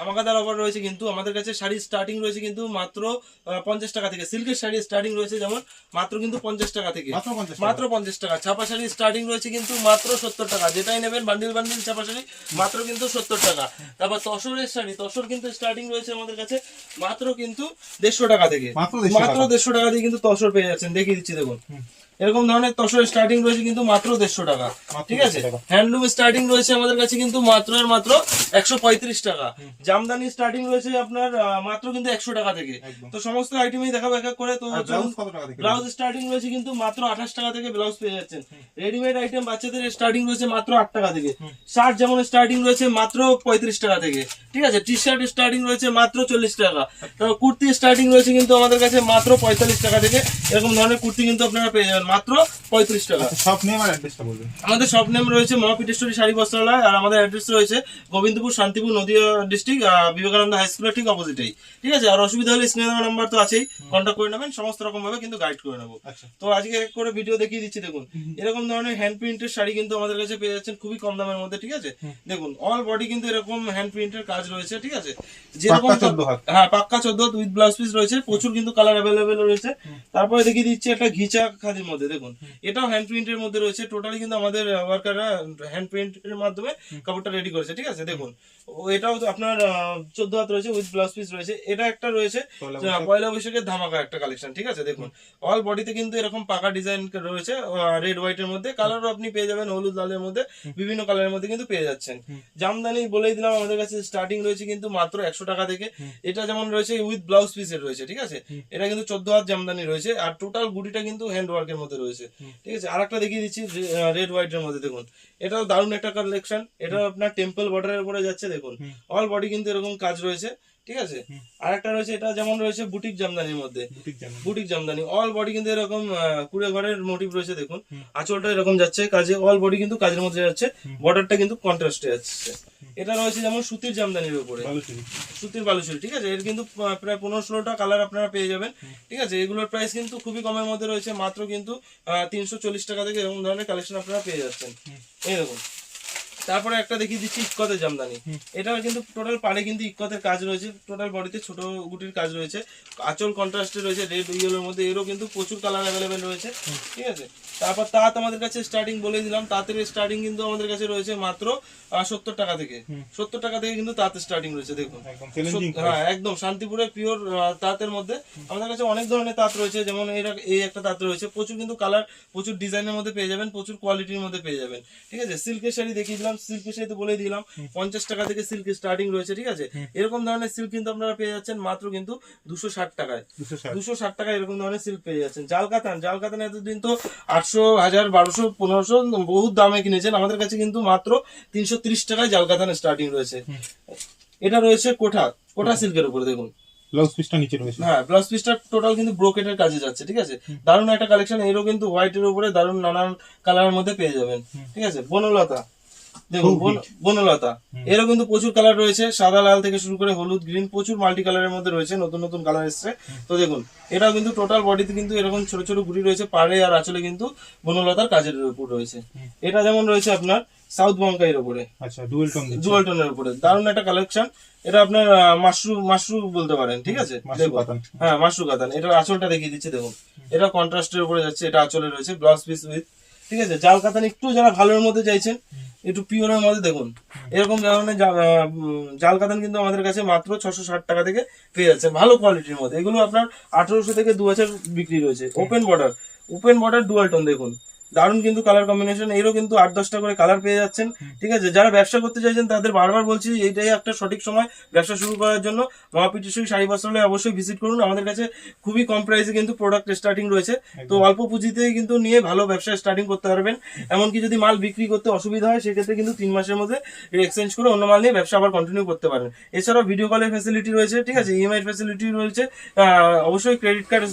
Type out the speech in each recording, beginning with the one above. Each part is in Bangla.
ধামাকাদার অফার রয়েছে কিন্তু আমাদের কাছে শাড়ি স্টার্টিং রয়েছে কিন্তু মাত্র 50 টাকা থেকে। সিল্কের শাড়ি স্টার্টিং রয়েছে যেমন মাত্র কিন্তু 50 টাকা থেকে, মাত্র 50 টাকা। ছাপা শাড়ি স্টার্টিং রয়েছে কিন্তু মাত্র 70 টাকা, যেটাই নেবেন বান্ডিল বান্ডিল ছাপা শাড়ি মাত্র কিন্তু 70 টাকা। তারপর তসরের শাড়ি, তসর কিন্তু স্টার্টিং রয়েছে আমাদের কাছে মাত্র কিন্তু 150 টাকা থেকে, মাত্র 150 টাকা দিয়ে কিন্তু তসর পেয়ে যাচ্ছেন। দেখিয়ে দিচ্ছি দেখুন, এরকম ধরনের তসরের স্টার্টিং রয়েছে কিন্তু মাত্র 150 টাকা, ঠিক আছে। হ্যান্ডলুম স্টার্টিং রয়েছে আমাদের কাছে কিন্তু মাত্র 135 টাকা। জামদানি স্টার্টিং রয়েছে আপনার মাত্র কিন্তু 100 টাকা থেকে। তো সমস্ত আইটেমই দেখাবো এক এক করে। তো ব্লাউজ স্টার্টিং রয়েছে কিন্তু মাত্র 28 টাকা থেকে ব্লাউজ পেয়ে যাচ্ছেন। রেডিমেড আইটেম বাচ্চাদের স্টার্টিং রয়েছে মাত্র 8 টাকা থেকে। শার্ট যেমন স্টার্টিং রয়েছে মাত্র 35 টাকা থেকে, ঠিক আছে। টি শার্ট স্টার্টিং রয়েছে মাত্র 40 টাকা। তো কুর্তি স্টার্টিং রয়েছে কিন্তু আমাদের কাছে মাত্র 45 টাকা থেকে। এরকম ধরনের কুর্তি কিন্তু আপনারা পেয়ে যাবেন মাত্র 35 টাকা। শপ নেম আর অ্যাড্রেসটা বলবেন। আমাদের শপ নেম রয়েছে মহাপীঠেশ্বরী শাড়ি বস্ত্রালয়, আর আমাদের অ্যাড্রেস রয়েছে গোবিন্দপুর, শান্তিপুর, নদিয়া ডিস্ট্রিক্ট, বিবেকানন্দ হাই স্কুলের ঠিক অপোজিটেই, ঠিক আছে। আর অসুবিধা হলে স্ক্রিনে দেওয়া নাম্বার তো আছেই, কন্ট্যাক্ট করে নেবেন, সমস্ত রকম ভাবে কিন্তু গাইড করে নেবো। তো আজকে এক করে ভিডিও দেখিয়ে দিচ্ছি দেখুন। এরকম ধরনের হ্যান্ড প্রিন্টের শাড়ি কিন্তু আমাদের কাছে পেয়ে যাচ্ছেন খুবই কম দামের মধ্যে, ঠিক আছে। দেখুন অল বডি কিন্তু এরকম হ্যান্ড প্রিন্টের কাজ রয়েছে, ঠিক আছে। যেরকম হ্যাঁ পাক্কা 14 উইথ ব্লাউজ পিস রয়েছে, প্রচুর কিন্তু কালার অ্যাভেলেবেল রয়েছে। তারপরে দেখিয়ে দিচ্ছি একটা ঘিচা খাদির মধ্যে, দেখুন এটাও হ্যান্ড প্রিন্টের মধ্যে রয়েছে। টোটালি কিন্তু আমাদের ওয়ার্কাররা হ্যান্ড প্রিন্টের মাধ্যমে কাপড়টা রেডি করেছে, ঠিক আছে। দেখুন এটাও আপনার 14 হাত রয়েছে, উইথ ব্লাউজ পিস রয়েছে। এটা একটা রয়েছে পয়লা বৈশাখের ধামাকা একটা কালেকশন, ঠিক আছে। দেখুন অল বডিতে কিন্তু এরকম পাকা ডিজাইন রয়েছে, রেড হোয়াইটের মধ্যে। কালারও আপনি পেয়ে যাবেন হলুদ লালের মধ্যে, বিভিন্ন কালারের মধ্যে কিন্তু পেয়ে যাচ্ছেন। জামদানি বলেই দিলাম আমাদের কাছে স্টার্টিং রয়েছে কিন্তু মাত্র 100 টাকা থেকে। এটা যেমন রয়েছে উইথ ব্লাউজ পিসের রয়েছে, ঠিক আছে। এটা কিন্তু 14 হাত জামদানি রয়েছে, আর টোটাল গুটিটা কিন্তু হ্যান্ড ওয়ার্কের মধ্যে রয়েছে, ঠিক আছে। আর একটা দেখিয়ে দিচ্ছি রেড হোয়াইটের মধ্যে, দেখুন এটাও দারুণ একটা কালেকশন। এটা আপনার টেম্পল বর্ডারের উপরে যাচ্ছে, দেখুন অল বডি কিন্তু এরকম কাজ রয়েছে, ঠিক আছে। আর একটা রয়েছে, এটা যেমন রয়েছে বুটিক জামদানির মধ্যে, বুটিক জামদানি অল বডি কিন্তু এরকম কুড়ে ঘরের মোটিভ রয়েছে। দেখুন আঁচলটা এরকম যাচ্ছে কাজে, অল বডি কিন্তু কাজের মধ্যে যাচ্ছে, বর্ডারটা কিন্তু কন্ট্রাস্টে যাচ্ছে। এটা রয়েছে যেমন সুতির জামদানির উপরে, সুতির বালুচুরি, ঠিক আছে। এর কিন্তু প্রায় 15-16টা কালার আপনারা পেয়ে যাবেন, ঠিক আছে। এগুলোর প্রাইস কিন্তু খুবই কমের মধ্যে রয়েছে, মাত্র কিন্তু 340 টাকা থেকে এরকম ধরনের কালেকশন আপনারা পেয়ে যাচ্ছেন, এই দেখুন। তারপরে একটা দেখিয়ে দিচ্ছি ইক্কতের জামদানি। এটা কিন্তু টোটাল পাড়ে কিন্তু ইক্কতের কাজ রয়েছে, টোটাল বডিতে ছোট গুটির কাজ রয়েছে, আঁচল কন্ট্রাস্টে রয়েছে রেড ইয়েলোর মধ্যে। এরও কিন্তু প্রচুর কালার অ্যাভেলেবেল রয়েছে, ঠিক আছে। তারপর তাঁত আমাদের কাছে স্টার্টিং বলে দিলাম, তাঁতের স্টার্টিং কিন্তু আমাদের কাছে রয়েছে মাত্র 70 টাকা থেকে। 70 টাকা থেকে কিন্তু তাঁত স্টার্টিং রয়েছে, দেখুন হ্যাঁ একদম শান্তিপুরের পিওর তাঁতের মধ্যে আমাদের কাছে অনেক ধরনের তাঁত রয়েছে। যেমন এই একটা তাঁত রয়েছে, প্রচুর কিন্তু কালার, প্রচুর ডিজাইনের মধ্যে পেয়ে যাবেন, প্রচুর কোয়ালিটির মধ্যে পেয়ে যাবেন, ঠিক আছে। সিল্কের শাড়ি দেখিয়ে দিলাম, সিল্কের শাড়ি তো বলে দিলাম 50 টাকা থেকে সিল্ক স্টার্টিং রয়েছে, ঠিক আছে। এরকম ধরনের সিল্ক কিন্তু আপনারা পেয়ে যাচ্ছেন মাত্র কিন্তু 260 টাকায়, 260 টাকায় এরকম ধরনের সিল্ক পেয়ে যাচ্ছেন। জাল কাতান এতদিন তো 800, 1000, 1200, 1500 বহুত দামে কিনেছেন, আমাদের কাছে কিন্তু মাত্র 330 টাকায় জাল কাতান স্টার্টিং রয়েছে। এটা রয়েছে কোঠা সিল্কের উপরে, দেখুন ব্লাউজ পিসটা নিচে রয়েছে, হ্যাঁ ব্লাউজ পিসটা টোটাল কিন্তু ব্রোকেটের কাজে যাচ্ছে, ঠিক আছে। দারুণ একটা কালেকশন। এরও কিন্তু হোয়াইটের উপরে দারুণ নানান কালারের মধ্যে পেয়ে যাবেন, ঠিক আছে। বনলতা, দেখুন বনলতা, এরও কিন্তু প্রচুর কালার রয়েছে, সাদা লাল থেকে শুরু করে হলুদ গ্রিন, প্রচুর মাল্টি কালারের মধ্যে রয়েছে, নতুন নতুন কালার এসছে। তো দেখুন এটাও কিন্তু টোটাল বডিতে কিন্তু এরকম ছোট ছোট গুটি রয়েছে, পাড়ে আর আঁচলে কিন্তু বনলতার কাজের উপর রয়েছে। এটা যেমন রয়েছে আপনার সাউথ বঙ্কাইয়ের উপরে, আচ্ছা ডুয়াল টোনের উপরে দারুণ একটা কালেকশন। এটা আপনার মাশরু বলতে পারেন, ঠিক আছে। হ্যাঁ মাশরু কাতান। এটা আঁচলটা দেখিয়ে দিচ্ছে, দেখুন এটা কন্ট্রাস্টের উপরে যাচ্ছে, এটা আঁচলে রয়েছে ব্লাউজ পিস উইথ, ঠিক আছে। জাল কাতান একটু যারা ভালোর মধ্যে চাইছেন, একটু পিওরের মধ্যে, দেখুন এরকম ধরনের জাল কাতান কিন্তু আমাদের কাছে মাত্র 660 টাকা থেকে পেয়ে যাচ্ছে, ভালো কোয়ালিটির মধ্যে। এগুলো আপনার 1800 থেকে 2000 বিক্রি রয়েছে। ওপেন বর্ডার ডুয়াল টোন, দেখুন দারুণ কিন্তু কালার কম্বিনেশন। এরও কিন্তু 8-10টা করে কালার পেয়ে যাচ্ছেন, ঠিক আছে। যারা ব্যবসা করতে চাইছেন তাদের বারবার বলছি এইটাই একটা সঠিক সময় ব্যবসা শুরু করার জন্য। মহাপীঠেশ্বরী শাড়ি বস্ত্রালয়ে অবশ্যই ভিজিট করুন। আমাদের কাছে খুবই কম প্রাইসে কিন্তু প্রোডাক্ট স্টার্টিং রয়েছে, তো অল্প পুঁজিতে কিন্তু নিয়ে ভালো ব্যবসা স্টার্টিং করতে পারবেন। এমনকি যদি মাল বিক্রি করতে অসুবিধা হয় সেক্ষেত্রে কিন্তু 3 মাসের মধ্যে এক্সচেঞ্জ করে অন্য মাল নিয়ে ব্যবসা আবার কন্টিনিউ করতে পারেন। এছাড়াও ভিডিও কলের ফ্যাসিলিটি রয়েছে, ঠিক আছে। ইএমআই ফ্যাসিলিটি রয়েছে, অবশ্যই ক্রেডিট কার্ড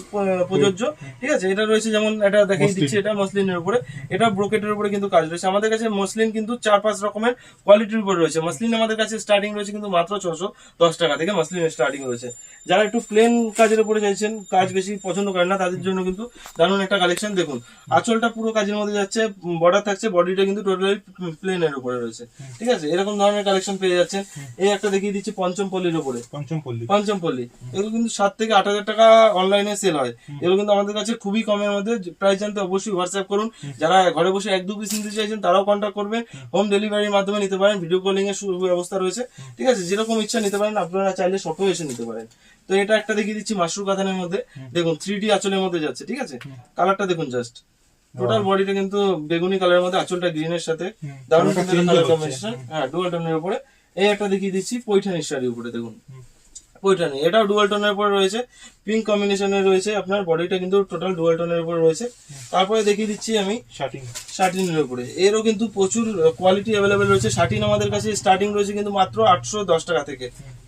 প্রযোজ্য, ঠিক আছে। এটা রয়েছে যেমন এটা দেখিয়ে দিচ্ছি, এটা মসলিনের উপরে, এটা ব্রোকেটের উপরে কিন্তু কাজ রয়েছে। আমাদের কাছে মসলিন কিন্তু 4-5 রকমের কোয়ালিটির উপরে রয়েছে। মসলিন আমাদের কাছে স্টার্টিং রয়েছে কিন্তু মাত্র 610 টাকা থেকে মসলিনের স্টার্টিং রয়েছে। যারা একটু প্লেন কাজের উপরে চাইছেন, কাজ বেশি পছন্দ করেন না, তাদের জন্য কিন্তু দারুণ একটা কালেকশন। দেখুন আঁচলটা পুরো কাজের মধ্যে যাচ্ছে, বর্ডার থাকছে, বডিটা কিন্তু টোটালি প্লেনের উপরে রয়েছে, ঠিক আছে। এরকম ধরনের কালেকশন পেয়ে যাচ্ছেন। এই একটা দেখিয়ে দিচ্ছি পঞ্চমপল্লির উপরে, পঞ্চমপল্লী, এগুলো কিন্তু 7 থেকে 8 হাজার টাকা অনলাইনে সেল হয়। এগুলো কিন্তু আমাদের কাছে খুবই কমের মধ্যে। প্রাইস জানতে অবশ্যই হোয়াটসঅ্যাপ করুন। যারা ঘরে বসে 1-2 পিস নিতে চাইছেন তারাও কন্ট্যাক্ট করবেন। হোম ডেলিভারির মাধ্যমে নিতে পারেন, ভিডিও কলিং এর ব্যবস্থা রয়েছে, ঠিক আছে। যেরকম ইচ্ছা নিতে পারেন, আপনারা চাইলে শপেও এসে নিতে পারেন। তো এটা একটা দেখিয়ে দিচ্ছি মাশরুম কাতানের মধ্যে, দেখুন 3D আঁচলের মধ্যে যাচ্ছে, ঠিক আছে। কালারটা দেখুন জাস্ট, টোটাল বডিটা কিন্তু বেগুনি কালারের মধ্যে, আঁচলটা গ্রিনের সাথে দারুণ কালার কম্বিনেশন। হ্যাঁ, ডুয়াল টোনের উপরে। এই একটা দেখিয়ে দিচ্ছি পৈঠানি শাড়ির উপরে, দেখুন পৈঠানি, এটাও ডুয়াল টোনের উপরে রয়েছে, পিঙ্ক কম্বিনেশনের রয়েছে। আপনার বডিটা কিন্তু টোটাল ডুয়াল টোনের উপরে রয়েছে। তারপরে দেখিয়ে দিচ্ছি আমি শার্টিনের উপরে, এরও কিন্তু প্রচুর কোয়ালিটি অ্যাভেলেবেল রয়েছে। শার্টিন আমাদের কাছে স্টার্টিং রয়েছে কিন্তু মাত্র 810 টাকা থেকে,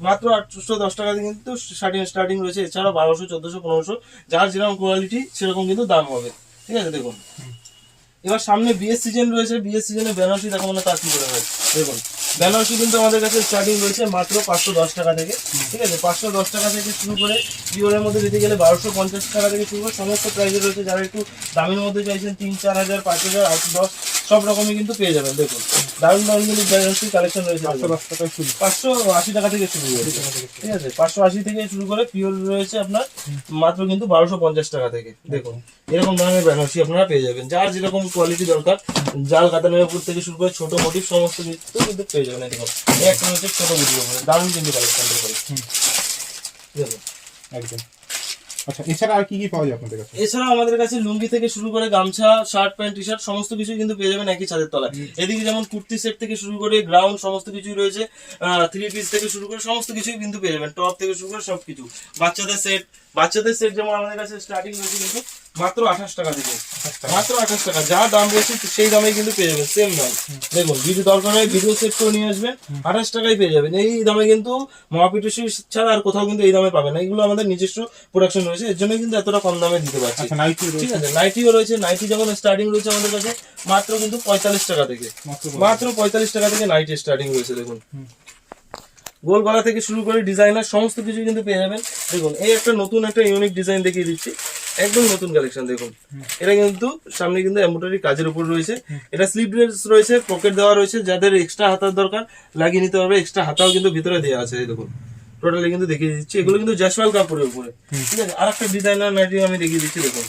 মাত্র 810 টাকা থেকে কিন্তু শার্টিন স্টার্টিং রয়েছে। এছাড়াও 1200, 1400, 1500, যার যেরকম কোয়ালিটি সেরকম কিন্তু দাম হবে, ঠিক আছে। দেখুন এবার সামনে বিয়ের সিজন রয়েছে, বিয়ের সিজনে বেনারসি দেখাবো না তা কি করে হয়। দেখুন বেনারসি কিন্তু আমাদের কাছে স্টার্টিং রয়েছে মাত্র 510 টাকা থেকে, ঠিক আছে। 510 টাকা থেকে শুরু করে পিওরের মধ্যে দিতে গেলে 1250 টাকা থেকে শুরু করে সমস্ত প্রাইসে রয়েছে। যারা একটু দামের মধ্যে চাইছেন 3-4 হাজার, 5 হাজার, 8-10 সব রকমই কিন্তু পেয়ে যাবেন। দেখুন দারুণ দারুণ কিন্তু বেনারসি কালেকশন রয়েছে। 580 টাকা থেকে শুরু হয়েছে, ঠিক আছে। 580 থেকে শুরু করে পিওর রয়েছে আপনার মাত্র কিন্তু 1250 টাকা থেকে। দেখুন এরকম ধরনের বেনারসি আপনারা পেয়ে যাবেন, যার যেরকম কোয়ালিটি দরকার। জাল কাতানের উপর থেকে শুরু করে ছোট মোটিভ সমস্ত কিছু কিন্তু পেয়ে যাবেন। এরকম এই একটা হচ্ছে ছোট ভিডিও করে দারুণ কিন্তু কালেকশন করে। দেখুন একদম। আচ্ছা, এছাড়া আর কি কি পাওয়া যায় আপনাদের কাছে? এছাড়া আমাদের কাছে লুঙ্গি থেকে শুরু করে গামছা, শার্ট, প্যান্ট, টি শার্ট সমস্ত কিছু কিন্তু পেয়ে যাবেন একই ছাদের তলায়। এদিকে যেমন কুর্তি সেট থেকে শুরু করে গ্রাউন্ড সমস্ত কিছুই রয়েছে, 3 পিস থেকে শুরু করে সমস্ত কিছুই কিন্তু পেয়ে যাবেন, টপ থেকে শুরু করে সবকিছু। বাচ্চাদের সেট যেমন আমাদের কাছে স্টার্টিং রয়েছে কিন্তু মাত্র 28 টাকা থেকে, মাত্র 28 টাকা। যা দাম রয়েছে সেই দামে কিন্তু পেয়ে যাবেন, সেম দাম। দেখুন ভিডিও দরকার হয় ভিডিও সেট করে নিয়ে আসবেন, 28 টাকায় পেয়ে যাবেন। এই দামে কিন্তু মহাপিটুসি ছাড়া আর কোথাও কিন্তু এই দামে পাবেন না। এগুলো আমাদের নিজস্ব প্রোডাকশন রয়েছে, এর জন্য কিন্তু এতটা কম দামে দিতে পারছি, ঠিক আছে। নাইটিও রয়েছে, নাইটি যেমন স্টার্টিং রয়েছে আমাদের কাছে মাত্র কিন্তু 45 টাকা থেকে, মাত্র 45 টাকা থেকে নাইটি স্টার্টিং রয়েছে। দেখুন গোল গলা থেকে শুরু করে ডিজাইনার সমস্ত কিছু কিন্তু পেয়ে যাবেন। দেখুন এই একটা নতুন একটা ইউনিক ডিজাইন দেখিয়ে দিচ্ছি, একদম নতুন কালেকশন। দেখুন এটা কিন্তু সামনে কিন্তু এমব্রয়ডারি কাজের উপর রয়েছে, এটা স্লিভলেস রয়েছে, পকেট দেওয়া রয়েছে। যাদের এক্সট্রা হাতার দরকার লাগিয়ে নিতে হবে, এক্সট্রা হাতাও কিন্তু ভিতরে দেওয়া আছে। দেখুন টোটালি কিন্তু দেখিয়ে দিচ্ছি, এগুলো কিন্তু জ্যাসওয়াল কাপড়ের উপরে, ঠিক আছে। আর একটা ডিজাইনার নাইটি আমি দেখিয়ে দিচ্ছি। দেখুন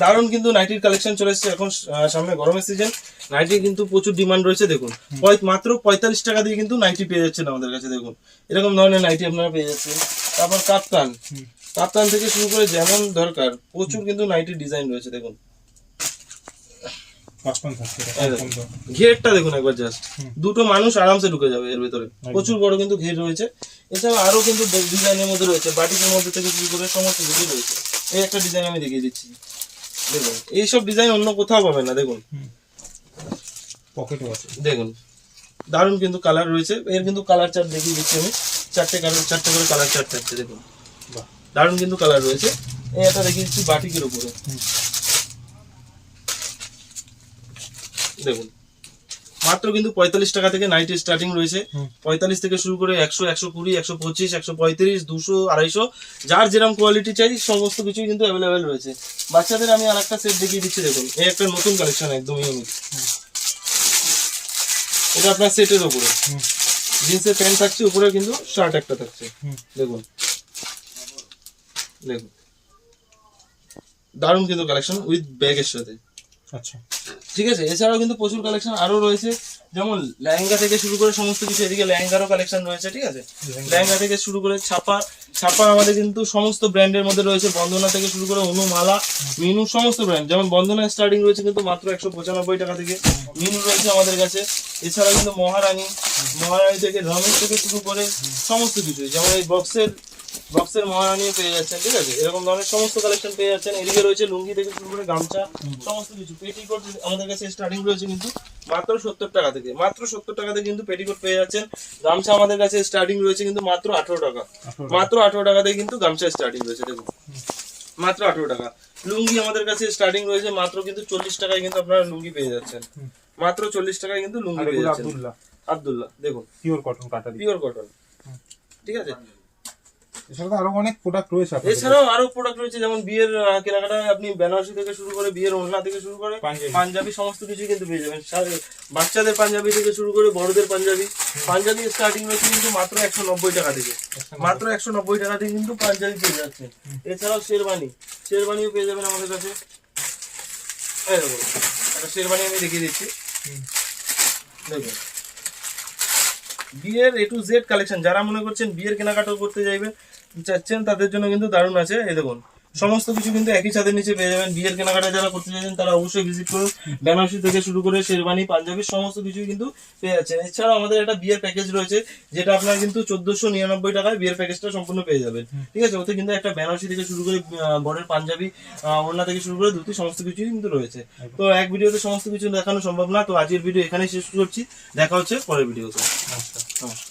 দারুণ কিন্তু নাইটির কালেকশন চলে এসেছে, এখন সামনে গরমের সিজন, নাইটি কিন্তু প্রচুর ডিমান্ড রয়েছে। দেখুন মাত্র 45 টাকা দিয়ে কিন্তু নাইটি পেয়ে যাচ্ছেন আমাদের কাছে। দেখুন এরকম ধরনের নাইটি আপনারা পেয়ে যাচ্ছেন। তারপর কাপ্তান থেকে শুরু করে যেমন দরকার প্রচুর কিন্তু নাইটির ডিজাইন রয়েছে। দেখুন ঘেরটা দেখুন একবার, জাস্ট দুটো মানুষ আরামসে ঢুকে যাবে এর ভিতরে, প্রচুর বড় কিন্তু ঘের রয়েছে। এছাড়া আরো কিন্তু ডিজাইনের মধ্যে রয়েছে, বাটিকের মধ্যে থেকে শুরু করে সমস্ত কিছু রয়েছে। এই একটা ডিজাইন আমি দেখিয়ে দিচ্ছি, দেখুন এইসব ডিজাইন অন্য কোথাও পাবেন না। দেখুন পকেটও আছে, দেখুন দারুণ কিন্তু কালার রয়েছে। এর কিন্তু কালার চার্ট দেখিয়ে দিচ্ছি আমি, 4টে করে কালার চার্ট থাকছে। দেখুন দারুণ কিন্তু কালার রয়েছে। এই একটা দেখিয়ে দিচ্ছি বাটিকের উপরে, দেখুন মাত্র কিন্তু 45 টাকা থেকে নাইটি স্টার্টিং রয়েছে। 45 থেকে শুরু করে 100, 120, 125, 135, 200, 250, যার যেরকম কোয়ালিটি চাই সমস্ত কিছুই কিন্তু অ্যাভেলেবেল রয়েছে। বাচ্চাদের আমি আর একটা সেট দেখিয়ে দিচ্ছি। দেখুন এই একটা নতুন কালেকশন, একদম ইউনিক। এটা আপনার সেটের উপরে জিন্সের প্যান্ট থাকছে, উপরে কিন্তু শার্ট একটা থাকছে। দেখুন দেখুন দারুণ কিন্তু কালেকশন উইথ ব্যাগের সাথে। আচ্ছা ঠিক আছে। এছাড়াও কিন্তু প্রচুর কালেকশন আরো রয়েছে, যেমন লেহেঙ্গা থেকে শুরু করে সমস্ত কিছু। এদিকে লেহেঙ্গারও কালেকশন রয়েছে, ঠিক আছে। লেহেঙ্গা থেকে শুরু করে ছাপা আমাদের কিন্তু সমস্ত ব্র্যান্ডের মধ্যে রয়েছে, বন্দনা থেকে শুরু করে অনু, মালা, মিনু সমস্ত ব্র্যান্ড। যেমন বন্দনা স্টার্টিং রয়েছে কিন্তু মাত্র 195 টাকা থেকে, মিনু রয়েছে আমাদের কাছে। এছাড়া কিন্তু মহারানী থেকে রমেশ থেকে শুরু করে সমস্ত কিছু, যেমন এই বক্সের মহারানী পেয়ে যাচ্ছেন, ঠিক আছে। এরকম ধরনের সমস্ত কালেকশন পেয়ে যাচ্ছেন। এদিকে রয়েছে লুঙ্গি থেকে শুরু করে গামছা সমস্ত কিছু। পেটিকোট আমাদের কাছে স্টার্টিং রয়েছে কিন্তু মাত্র 70 টাকা থেকে, মাত্র 70 টাকা থেকে কিন্তু পেটিকোট পেয়ে যাচ্ছেন। গামছা আমাদের কাছে স্টার্টিং রয়েছে কিন্তু মাত্র 18 টাকা, মাত্র 18 টাকা থেকে কিন্তু গামছা স্টার্টিং রয়েছে। দেখুন মাত্র 18 টাকা। লুঙ্গি আমাদের কাছে স্টার্টিং রয়েছে মাত্র কিন্তু 40 টাকায় কিন্তু আপনারা লুঙ্গি পেয়ে যাচ্ছেন। মাত্র 40 টাকায় কিন্তু লুঙ্গি পেয়ে যাচ্ছেন। আব্দুল্লাহ দেখুন পিওর কটন কাটারি, পিওর কটন, ঠিক আছে। এছাড়া তো আরো অনেক প্রোডাক্ট রয়েছে আপনাদের এছাড়াও আরো প্রোডাক্ট রয়েছে, যেমন বিয়ের কেনাকাটায় আপনি বেনারসি থেকে শুরু করে বিয়ের ওড়না থেকে শুরু করে পাঞ্জাবি সমস্ত কিছু কিন্তু পেয়ে যাবেন। বাচ্চাদের পাঞ্জাবি থেকে শুরু করে বড়দের পাঞ্জাবি, পাঞ্জাবি স্টার্টিং রয়েছে কিন্তু মাত্র 190 টাকা থেকে। মাত্র 190 টাকা থেকে কিন্তু পাঞ্জাবি পেয়ে যাচ্ছে। এছাড়াও শেরবানিও পেয়ে যাবেন আমাদের কাছে। এই দেখুন একটা শেরবানি আমি দেখিয়ে দিচ্ছি, দেখুন বিয়ের A to Z কালেকশন। যারা মনে করছেন বিয়ের কেনাকাটা করতে চাচ্ছেন তাদের জন্য কিন্তু দারুণ আছে। এই দেখুন সমস্ত কিছু কিন্তু একই ছাদের নিচে পেয়ে যাবেন। বিয়ের কেনাকাটা যারা করতে চাইছেন তারা অবশ্যই ভিজিট করুন। বেনারসি থেকে শুরু করে শেরবানি, পাঞ্জাবি সমস্ত কিছু কিন্তু পেয়ে যাচ্ছেন। এছাড়াও আমাদের একটা বিয়ের প্যাকেজ রয়েছে, যেটা আপনার কিন্তু 1499 টাকায় বিয়ের প্যাকেজটা সম্পূর্ণ পেয়ে যাবেন, ঠিক আছে। ওতে কিন্তু একটা বেনারসি থেকে শুরু করে বরের পাঞ্জাবি, ওড়না থেকে শুরু করে ধুতি সমস্ত কিছুই কিন্তু রয়েছে। তো এক ভিডিওতে সমস্ত কিছু দেখানো সম্ভব না, তো আজকের ভিডিও এখানেই শেষ করছি। দেখা হচ্ছে পরের ভিডিওতে। নমস্কার।